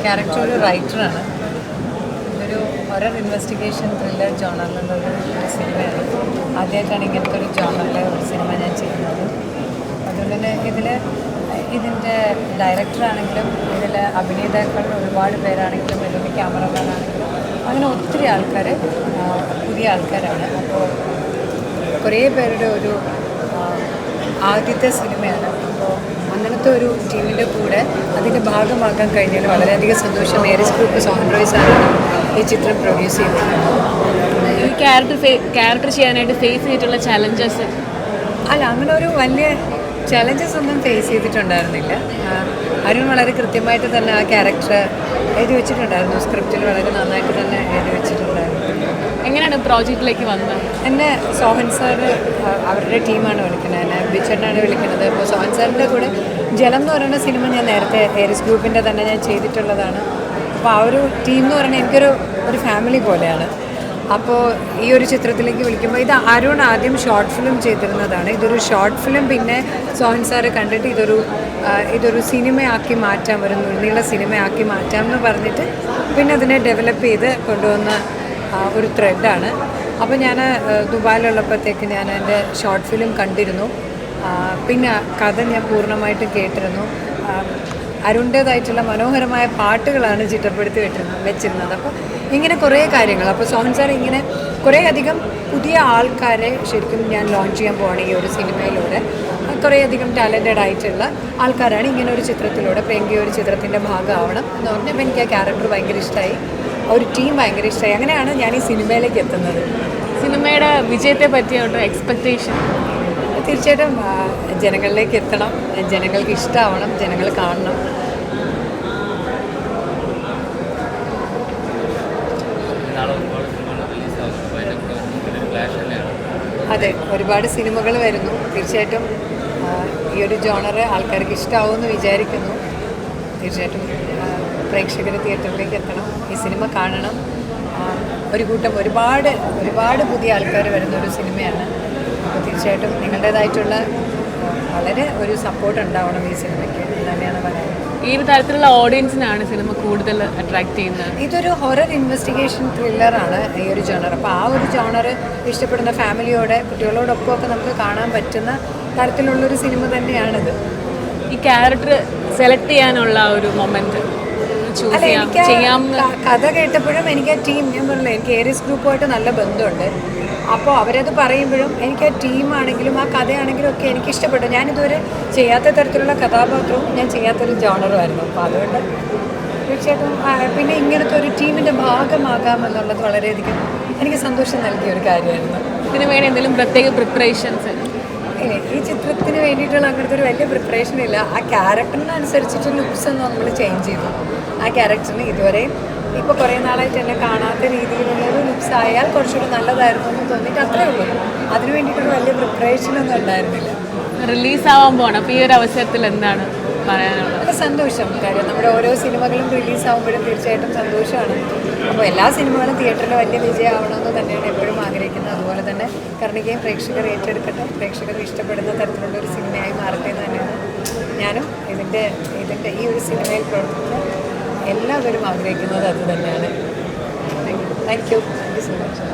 Character ഒരു റൈറ്ററാണ്. ഇതൊരു horror investigation thriller ജോണറിലുള്ള ഒരു സിനിമയാണ്. ആദ്യമായിട്ടാണ് ഇങ്ങനത്തെ ഒരു ജോണറിലെ ഒരു സിനിമ ഞാൻ ചെയ്യുന്നത്. അതുകൊണ്ട് തന്നെ ഇതിൻ്റെ ഡയറക്ടറാണെങ്കിലും ഇതിൽ അഭിനേതാക്കൾ ഒരുപാട് പേരാണെങ്കിലും ഇതിൻ്റെ ക്യാമറമാനാണെങ്കിലും അങ്ങനെ ഒത്തിരി ആൾക്കാർ പുതിയ ആൾക്കാരാണ്. അപ്പോൾ കുറേ പേരുടെ ഒരു ആദ്യത്തെ സിനിമയാണ്. അപ്പോൾ അങ്ങനത്തെ ഒരു ടീമിൻ്റെ കൂടെ അതിൻ്റെ ഭാഗമാക്കാൻ കഴിഞ്ഞാൽ വളരെയധികം സന്തോഷം. ഏരിസ് ഗ്രൂപ്പ് സോഹൻ റോയ് സാറാണ് ഈ ചിത്രം പ്രൊഡ്യൂസ് ചെയ്തിട്ടുള്ളത്. ഈ ക്യാരക്ടർ ചെയ്യാനായിട്ട് ഫേസ് ചെയ്തിട്ടുള്ള ചലഞ്ചസ്? അല്ല, അങ്ങനെ ഒരു വലിയ ചലഞ്ചസ് ഒന്നും ഫേസ് ചെയ്തിട്ടുണ്ടായിരുന്നില്ല. അരുൺ വളരെ കൃത്യമായിട്ട് തന്നെ ആ ക്യാരക്ടർ എഴുതി വെച്ചിട്ടുണ്ടായിരുന്നു. സ്ക്രിപ്റ്റിൽ വളരെ നന്നായിട്ട് തന്നെ എഴുതി വെച്ചിട്ടുണ്ടായിരുന്നു. എങ്ങനെയാണ് പ്രോജക്റ്റിലേക്ക് വന്നത്? എന്നെ സോഹൻ സാർ അവരുടെ ടീമാണ് വിളിക്കുന്നത്, എന്നെ ബിച്ചേട്ടനാണ് വിളിക്കുന്നത്. അപ്പോൾ സോഹൻ സാറിൻ്റെ കൂടെ ജലം എന്ന് പറയുന്ന സിനിമ ഞാൻ നേരത്തെ ഏരിസ് ഗ്രൂപ്പിൻ്റെ തന്നെ ഞാൻ ചെയ്തിട്ടുള്ളതാണ്. അപ്പോൾ ആ ഒരു ടീം എന്ന് പറയുന്നത് എനിക്കൊരു ഫാമിലി പോലെയാണ്. അപ്പോൾ ഈ ഒരു ചിത്രത്തിലേക്ക് വിളിക്കുമ്പോൾ ഇത് അരുൺ ആദ്യം ഷോർട്ട് ഫിലിം ചെയ്തിരുന്നതാണ്. ഇതൊരു ഷോർട്ട് ഫിലിം പിന്നെ സോഹൻ സാറ് കണ്ടിട്ട് ഇതൊരു സിനിമയാക്കി മാറ്റാം, ഒരു നീള സിനിമയാക്കി മാറ്റാം എന്ന് പറഞ്ഞിട്ട് പിന്നെ അതിനെ ഡെവലപ്പ് ചെയ്ത് കൊണ്ടുവന്ന ഒരു ത്രെഡാണ്. അപ്പോൾ ഞാൻ ദുബായിലുള്ളപ്പോഴത്തേക്ക് ഞാൻ എൻ്റെ ഷോർട്ട് ഫിലിം കണ്ടിരുന്നു. പിന്നെ കഥ ഞാൻ പൂർണ്ണമായിട്ട് കേട്ടിരുന്നു. അരുണിൻ്റേതായിട്ടുള്ള മനോഹരമായ പാട്ടുകളാണ് ചിട്ടപ്പെടുത്തി വെച്ചിരുന്നത്. അപ്പോൾ ഇങ്ങനെ കുറേ കാര്യങ്ങൾ. അപ്പോൾ സോഹൻ സാർ ഇങ്ങനെ കുറേ അധികം പുതിയ ആൾക്കാരെ ശരിക്കും ഞാൻ ലോഞ്ച് ചെയ്യാൻ പോവാണ് ഈ ഒരു സിനിമയിലൂടെ. കുറേയധികം ടാലൻറ്റഡ് ആയിട്ടുള്ള ആൾക്കാരാണ് ഇങ്ങനെ ഒരു ചിത്രത്തിലൂടെ പ്രേംഗി ഒരു ചിത്രത്തിൻ്റെ ഭാഗമാവണം എന്ന് പറഞ്ഞപ്പോൾ എനിക്ക് ആ ക്യാരക്ടർ ഭയങ്കര ഇഷ്ടമായി, ഒരു ടീം ഭയങ്കര ഇഷ്ടമായി. അങ്ങനെയാണ് ഞാൻ ഈ സിനിമയിലേക്ക് എത്തുന്നത്. സിനിമയുടെ വിജയത്തെ പറ്റിയുള്ള എക്സ്പെക്റ്റേഷൻ? തീർച്ചയായിട്ടും ജനങ്ങളിലേക്ക് എത്തണം, ജനങ്ങൾക്ക് ഇഷ്ടമാവണം, ജനങ്ങൾ കാണണം. അതെ, ഒരുപാട് സിനിമകൾ വരുന്നു. തീർച്ചയായിട്ടും ഈ ഒരു ജോണറ് ആൾക്കാർക്ക് ഇഷ്ടമാവുമെന്ന് വിചാരിക്കുന്നു. തീർച്ചയായിട്ടും പ്രേക്ഷകർ തിയേറ്ററിലേക്ക് എത്തണം, ഈ സിനിമ കാണണം. ഒരു കൂട്ടം ഒരുപാട് പുതിയ ആൾക്കാർ വരുന്ന ഒരു സിനിമയാണ്. അപ്പോൾ തീർച്ചയായിട്ടും നിങ്ങളുടേതായിട്ടുള്ള വളരെ ഒരു സപ്പോർട്ട് ഉണ്ടാവണം ഈ സിനിമയ്ക്ക് എന്ന് തന്നെയാണ് പറയുന്നത്. ഏത് തരത്തിലുള്ള ഓഡിയൻസിനാണ് സിനിമ കൂടുതൽ അട്രാക്ട് ചെയ്യുന്നത്? ഇതൊരു ഹൊറർ ഇൻവെസ്റ്റിഗേഷൻ ത്രില്ലറാണ് ഈ ഒരു ജോണർ. അപ്പോൾ ആ ഒരു ജോണർ ഇഷ്ടപ്പെടുന്ന ഫാമിലിയോടെ കുട്ടികളോടൊപ്പം ഒക്കെ നമുക്ക് കാണാൻ പറ്റുന്ന തരത്തിലുള്ളൊരു സിനിമ തന്നെയാണിത്. ഈ ക്യാരക്ടർ സെലക്ട് ചെയ്യാനുള്ള ഒരു മൊമെന്റ് കഥ കേട്ടപ്പോഴും എനിക്ക് ആ ടീം, ഞാൻ പറഞ്ഞില്ല, എനിക്ക് ഏരിയസ് ഗ്രൂപ്പുമായിട്ട് നല്ല ബന്ധമുണ്ട്. അപ്പോൾ അവരത് പറയുമ്പോഴും എനിക്ക് ആ ടീമാണെങ്കിലും ആ കഥയാണെങ്കിലും ഒക്കെ എനിക്ക് ഇഷ്ടപ്പെട്ടു. ഞാനിതുവരെ ചെയ്യാത്ത തരത്തിലുള്ള കഥാപാത്രവും ഞാൻ ചെയ്യാത്തൊരു ജോണറുമായിരുന്നു. അപ്പോൾ അതുകൊണ്ട് തീർച്ചയായിട്ടും പിന്നെ ഇങ്ങനത്തെ ഒരു ടീമിൻ്റെ ഭാഗമാകാമെന്നുള്ളത് വളരെയധികം എനിക്ക് സന്തോഷം നൽകിയ ഒരു കാര്യമായിരുന്നു. ഇതിന് വേണ്ടി എന്തെങ്കിലും പ്രത്യേക പ്രിപ്പറേഷൻസ്? ഈ ചിത്രത്തിന് വേണ്ടിയിട്ടുള്ള അങ്ങനത്തെ ഒരു വലിയ പ്രിപ്പറേഷൻ ഇല്ല. ആ ക്യാരക്ടറിനനുസരിച്ചിട്ട് ലുക്സ് ഒന്നും നമ്മൾ ചേഞ്ച് ചെയ്തു. ആ ക്യാരക്ടറിന് ഇതുവരെയും ഇപ്പോൾ കുറേ നാളായിട്ട് എന്നെ കാണാത്ത രീതിയിലുള്ളൊരു ലുക്സ് ആയാൽ കുറച്ചുകൂടി നല്ലതായിരുന്നു എന്ന് തോന്നിയിട്ട് അത്രേ ഉള്ളൂ. അതിന് വേണ്ടിയിട്ടൊരു വലിയ പ്രിപ്പറേഷനൊന്നും ഉണ്ടായിരുന്നില്ല. റിലീസാവാൻ പോകണം, അപ്പോൾ ഈ ഒരു അവസരത്തിൽ എന്താണ് പറയാനുള്ളത്? നല്ല സന്തോഷം. കാര്യം നമ്മുടെ ഓരോ സിനിമകളും റിലീസാവുമ്പോഴും തീർച്ചയായിട്ടും സന്തോഷമാണ്. അപ്പോൾ എല്ലാ സിനിമകളും തിയേറ്ററിൽ വലിയ വിജയമാവണമെന്ന് തന്നെയാണ് എപ്പോഴും ആഗ്രഹിക്കുന്നത്. അതുപോലെ തന്നെ കർണികയും പ്രേക്ഷകർ ഏറ്റെടുക്കട്ടെ, പ്രേക്ഷകർ ഇഷ്ടപ്പെടുന്ന തരത്തിലുള്ള ഒരു സിനിമയായി മാറട്ടെ എന്ന് തന്നെയാണ് ഞാനും ഇതിൻ്റെ ഈ ഒരു സിനിമയിൽ പ്രവർത്തിക്കുന്ന എല്ലാവരും ആഗ്രഹിക്കുന്നത് അത് തന്നെയാണ്. Thank you so much.